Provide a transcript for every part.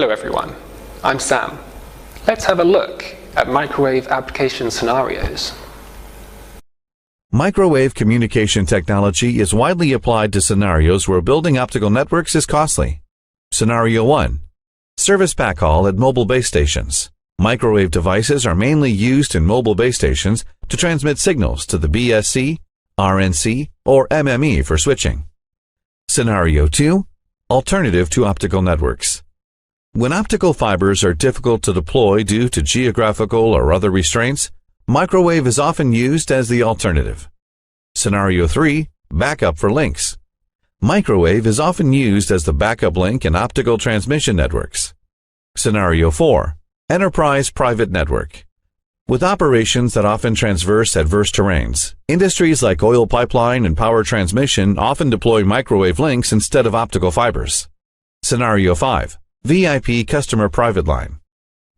Hello everyone, I'm Sam. Let's have a look at microwave application scenarios. Microwave communication technology is widely applied to scenarios where building optical networks is costly. Scenario 1. Service backhaul at mobile base stations. Microwave devices are mainly used in mobile base stations to transmit signals to the BSC, RNC, or MME for switching. Scenario 2. Alternative to optical networks. When optical fibers are difficult to deploy due to geographical or other restraints, microwave is often used as the alternative. Scenario 3. Backup for links. Microwave is often used as the backup link in optical transmission networks. Scenario 4. Enterprise private network. With operations that often traverse adverse terrains, industries like oil pipeline and power transmission often deploy microwave links instead of optical fibers. Scenario 5. VIP customer private line.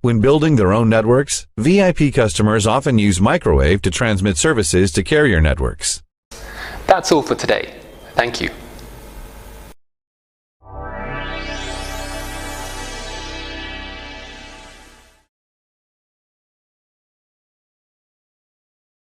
When building their own networks, VIP customers often use microwave to transmit services to carrier networks. That's all for today. Thank you.